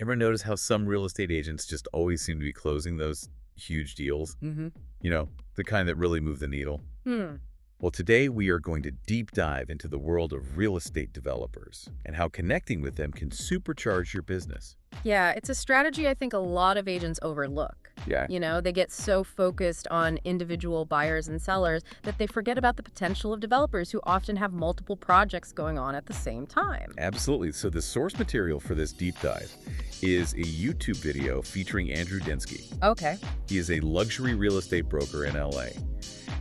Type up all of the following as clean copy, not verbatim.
Ever notice how some real estate agents just always seem to be closing those huge deals? Mm-hmm. You know, the kind that really move the needle? Well, today we are going to deep dive into the world of real estate developers and how connecting with them can supercharge your business. Yeah, it's a strategy I think a lot of agents overlook. Yeah. You know, they get so focused on individual buyers and sellers that they forget about the potential of developers who often have multiple projects going on at the same time. Absolutely. So the source material for this deep dive is a YouTube video featuring Andrew Dinsky. Okay. He is a luxury real estate broker in LA,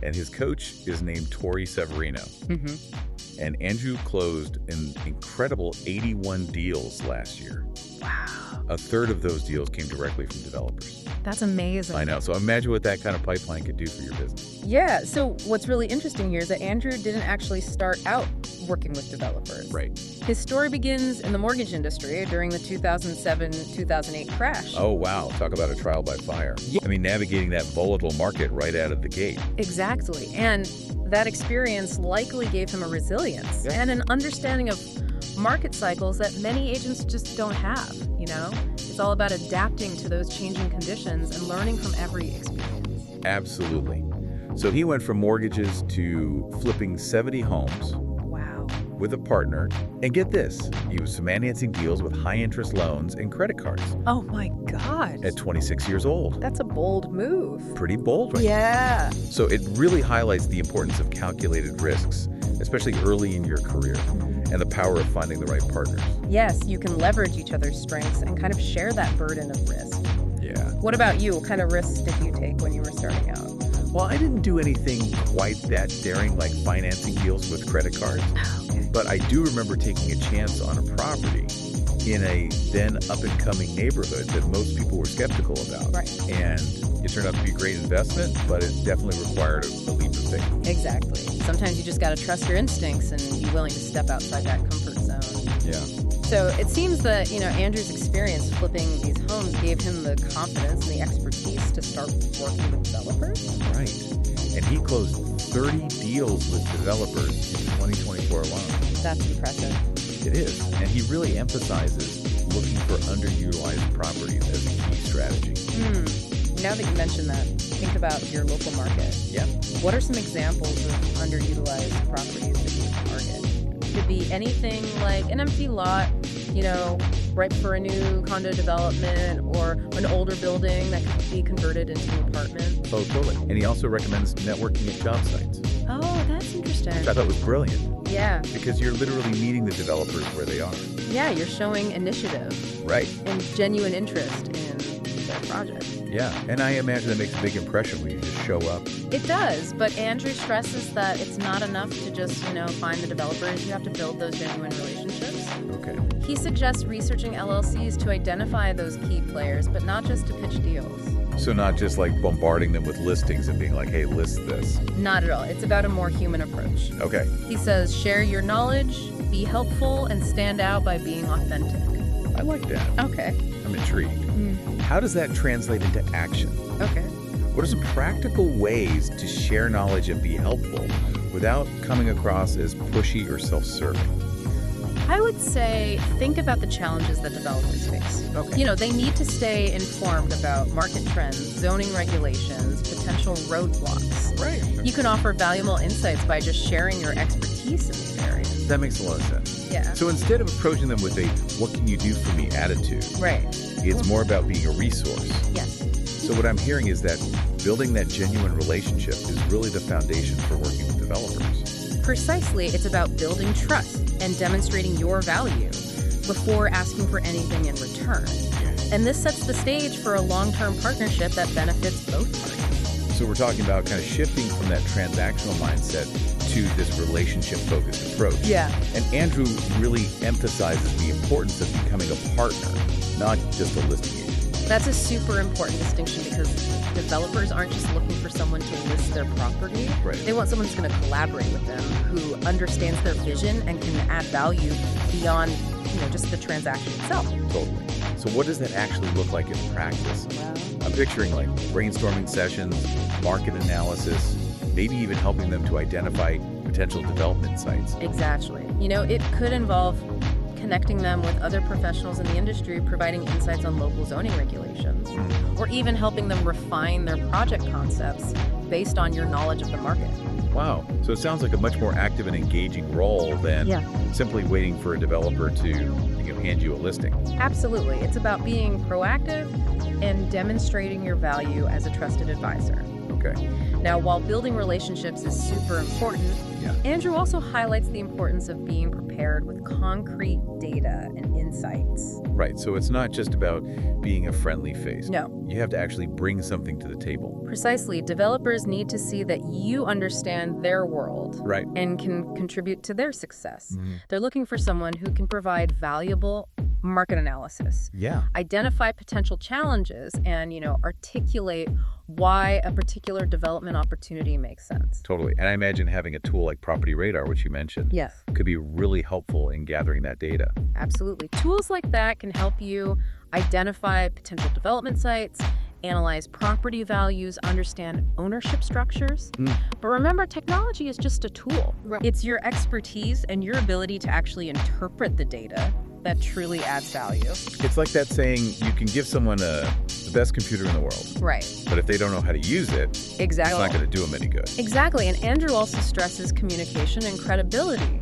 and his coach is named Torey Severino. Mm-hmm. And Andrew closed an incredible 81 deals last year. Wow. A third of those deals came directly from developers. That's amazing. I know. So imagine what that kind of pipeline could do for your business. Yeah. So what's really interesting here is that Andrew didn't actually start out working with developers. Right. His story begins in the mortgage industry during the 2007-2008 crash. Oh, wow. Talk about a trial by fire. Yeah. I mean, navigating that volatile market right out of the gate. Exactly. And that experience likely gave him a resilience and an understanding of market cycles that many agents just don't have, you know? It's all about adapting to those changing conditions and learning from every experience. Absolutely. So he went from mortgages to flipping 70 homes. Wow. With a partner. And get this, he was financing deals with high-interest loans and credit cards. Oh my God. At 26 years old. That's a bold move. Pretty bold, right? Yeah. So it really highlights the importance of calculated risks, especially early in your career, and the power of finding the right partners. Yes, you can leverage each other's strengths and kind of share that burden of risk. Yeah. What about you? What kind of risks did you take when you were starting out? Well, I didn't do anything quite that daring like financing deals with credit cards, but I do remember taking a chance on a property in a then up-and-coming neighborhood that most people were skeptical about. Right. And it turned out to be a great investment, but it definitely required a leap of faith. Exactly. Sometimes you just got to trust your instincts and be willing to step outside that comfort zone. Yeah. So it seems that, you know, Andrew's experience flipping these homes gave him the confidence and the expertise to start working with developers. Right. And he closed 30 deals with developers in 2024 alone. That's impressive. It is. And he really emphasizes looking for underutilized properties as a key strategy. Now that you mention that, think about your local market. Yeah. What are some examples of underutilized properties that you target? It could be anything like an empty lot, you know, right for a new condo development, or an older building that could be converted into an apartment. Oh, totally. And he also recommends networking at job sites, Oh, that's interesting. which I thought was brilliant Yeah. because you're literally meeting the developers where they are. Yeah, you're showing initiative Right. and genuine interest in their project. Yeah. And I imagine that makes a big impression when you just show up. It does, but Andrew stresses that it's not enough to just, you know, find the developers. You have to build those genuine relationships. Okay. He suggests researching LLCs to identify those key players, but not just to pitch deals. So not just like bombarding them with listings and being like, hey, list this. Not at all. It's about a more human approach. Okay. He says, share your knowledge, be helpful, and stand out by being authentic. I like that. Okay. I'm intrigued. How does that translate into action? Okay. What are some practical ways to share knowledge and be helpful without coming across as pushy or self-serving? I would say think about the challenges that developers face. Okay. You know, they need to stay informed about market trends, zoning regulations, potential roadblocks. Right. You can offer valuable insights by just sharing your expertise in these areas. That makes a lot of sense. Yeah. So instead of approaching them with a what can you do for me attitude, Right. it's more about being a resource. Yes. So what I'm hearing is that building that genuine relationship is really the foundation for working with developers. Precisely, it's about building trust and demonstrating your value before asking for anything in return. And this sets the stage for a long-term partnership that benefits both parties. So we're talking about kind of shifting from that transactional mindset to this relationship-focused approach. Yeah. And Andrew really emphasizes the importance of becoming a partner, not just a listing agent. That's a super important distinction because developers aren't just looking for someone to list their property. Right. They want someone who's going to collaborate with them, who understands their vision and can add value beyond, you know, just the transaction itself. Totally. So what does that actually look like in practice? Well, I'm picturing like brainstorming sessions, market analysis, maybe even helping them to identify potential development sites. exactly. You know, it could involve connecting them with other professionals in the industry, providing insights on local zoning regulations, or even helping them refine their project concepts based on your knowledge of the market. Wow. So it sounds like a much more active and engaging role than simply waiting for a developer to hand you a listing. Absolutely. It's about being proactive and demonstrating your value as a trusted advisor. Okay. Now, while building relationships is super important, Andrew also highlights the importance of being prepared with concrete data and insights. Right. So it's not just about being a friendly face. No. You have to actually bring something to the table. Precisely. Developers need to see that you understand their world and can contribute to their success. They're looking for someone who can provide valuable market analysis, identify potential challenges, and, articulate why a particular development opportunity makes sense. Totally. And I imagine having a tool like Property Radar, which you mentioned, could be really helpful in gathering that data. Absolutely. Tools like that can help you identify potential development sites, analyze property values, understand ownership structures. But remember, technology is just a tool. It's your expertise and your ability to actually interpret the data that truly adds value. It's like that saying, you can give someone the best computer in the world. Right. But if they don't know how to use it, it's not going to do them any good. Exactly. And Andrew also stresses communication and credibility.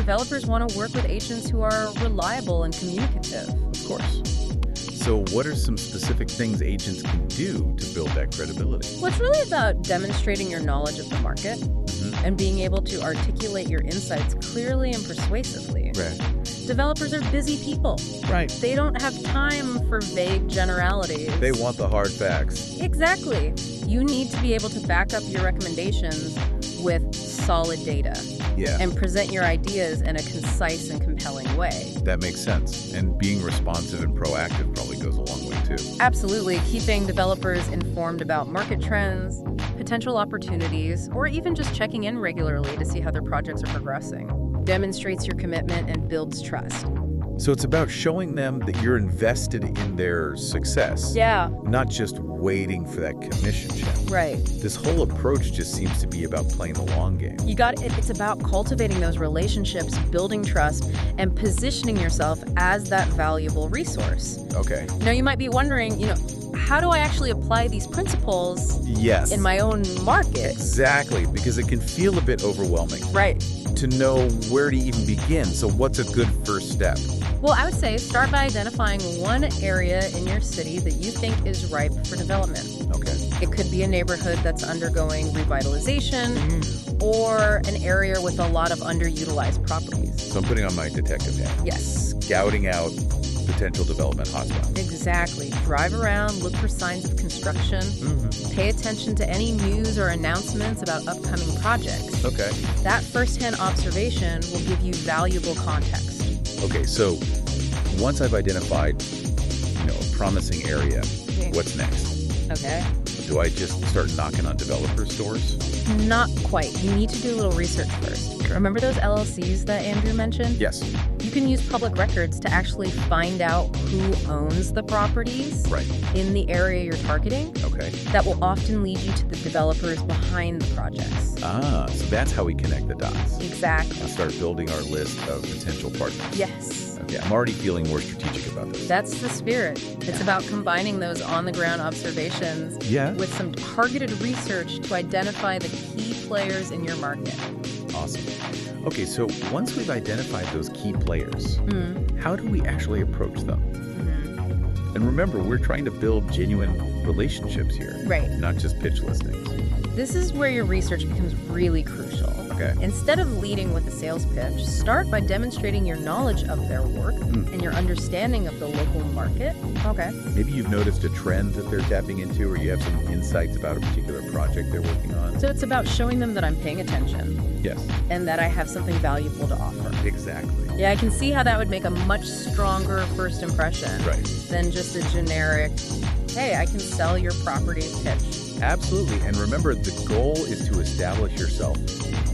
Developers want to work with agents who are reliable and communicative. Of course. So what are some specific things agents can do to build that credibility? Well, it's really about demonstrating your knowledge of the market and being able to articulate your insights clearly and persuasively. Right. Developers are busy people. Right. They don't have time for vague generalities. They want the hard facts. Exactly. You need to be able to back up your recommendations with solid data and present your ideas in a concise and compelling way. That makes sense. And being responsive and proactive probably goes a long way too. Absolutely. Keeping developers informed about market trends, potential opportunities, or even just checking in regularly to see how their projects are progressing demonstrates your commitment and builds trust. So it's about showing them that you're invested in their success. Not just waiting for that commission check. Right. This whole approach just seems to be about playing the long game. It's about cultivating those relationships, building trust, and positioning yourself as that valuable resource. Okay. Now you might be wondering, how do I actually apply these principles in my own market? Exactly, because it can feel a bit overwhelming. Right. To know where to even begin. So what's a good first step? Well, I would say start by identifying one area in your city that you think is ripe for development. Okay. It could be a neighborhood that's undergoing revitalization or an area with a lot of underutilized properties. So I'm putting on my detective hat. Yes. Scouting out potential development hotspots. Exactly. Drive around, look for signs of construction, pay attention to any news or announcements about upcoming projects. Okay. That firsthand observation will give you valuable context. Okay, so once I've identified, a promising area, what's next? Okay. Do I just start knocking on developers' doors? Not quite. You need to do a little research first. Okay. Remember those LLCs that Andrew mentioned? Yes. You can use public records to actually find out who owns the properties in the area you're targeting. Okay. That will often lead you to the developers behind the projects. Ah, so that's how we connect the dots. Exactly. And start building our list of potential partners. Yes. Okay, I'm already feeling more strategic about this. That's the spirit. It's about combining those on-the-ground observations with some targeted research to identify the key players in your market. Awesome. Okay, so once we've identified those key players, how do we actually approach them? And remember, we're trying to build genuine relationships here. Right. Not just pitch listings. This is where your research becomes really crucial. Okay. Instead of leading with a sales pitch, start by demonstrating your knowledge of their work and your understanding of the local market. Okay. Maybe you've noticed a trend that they're tapping into, or you have some insights about a particular project they're working on. So it's about showing them that I'm paying attention. Yes. And that I have something valuable to offer. Exactly. Yeah, I can see how that would make a much stronger first impression than just a generic, hey, I can sell your property pitch. Absolutely. And remember, the goal is to establish yourself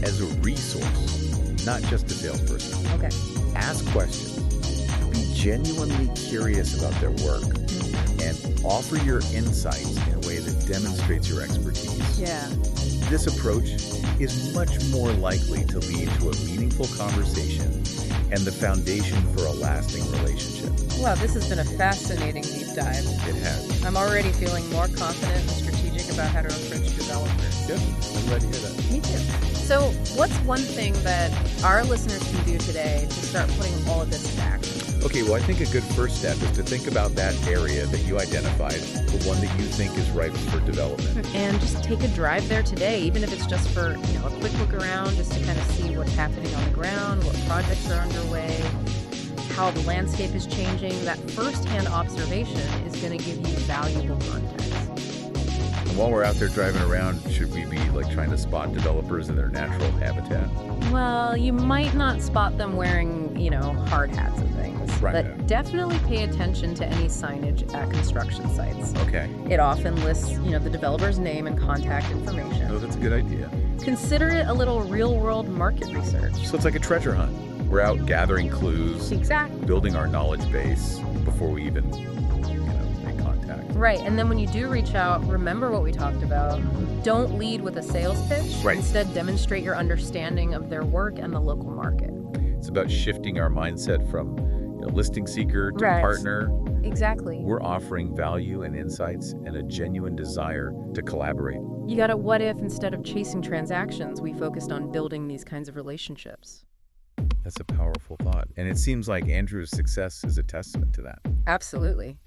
as a resource, not just a salesperson. Okay. Ask questions. Be genuinely curious about their work and offer your insights in a way that demonstrates your expertise. Yeah. This approach is much more likely to lead to a meaningful conversation and the foundation for a lasting relationship. Wow, this has been a fascinating deep dive. It has. I'm already feeling more confident and strategic about how to approach developers. Good. I'm glad to hear that. Me too. So what's one thing that our listeners can do today to start putting all of this into action? Okay, well, I think a good first step is to think about that area that you identified, the one that you think is ripe for development. And just take a drive there today, even if it's just for, a quick look around, just to kind of see what's happening on the ground, what projects are underway, how the landscape is changing. That firsthand observation is going to give you valuable context. And while we're out there driving around, should we be trying to spot developers in their natural habitat? Well, you might not spot them wearing, hard hats and things. Right. But definitely pay attention to any signage at construction sites. Okay. It often lists, the developer's name and contact information. Oh, that's a good idea. Consider it a little real-world market research. So it's like a treasure hunt. We're out gathering clues, Exactly. building our knowledge base before we even, make contact. Right, and then when you do reach out, remember what we talked about. Don't lead with a sales pitch. Right. Instead, demonstrate your understanding of their work and the local market. It's about shifting our mindset from, listing seeker to Right. partner. Exactly. We're offering value and insights and a genuine desire to collaborate. You got to what if instead of chasing transactions, we focused on building these kinds of relationships? That's a powerful thought. And it seems like Andrew's success is a testament to that. Absolutely.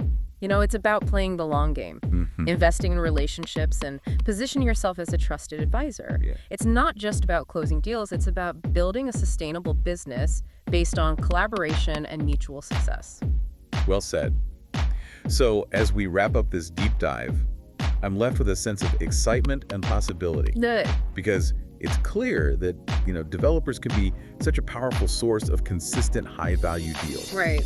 It's about playing the long game, investing in relationships, and positioning yourself as a trusted advisor. Yeah. It's not just about closing deals. It's about building a sustainable business based on collaboration and mutual success. Well said. So as we wrap up this deep dive, I'm left with a sense of excitement and possibility. Good. Because it's clear that, developers can be such a powerful source of consistent high-value deals. Right.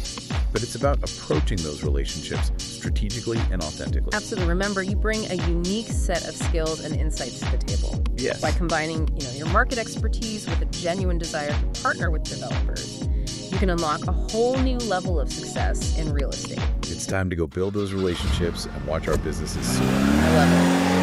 But it's about approaching those relationships strategically and authentically. Absolutely. Remember, you bring a unique set of skills and insights to the table. Yes. By combining, your market expertise with a genuine desire to partner with developers, you can unlock a whole new level of success in real estate. It's time to go build those relationships and watch our businesses soar. I love it.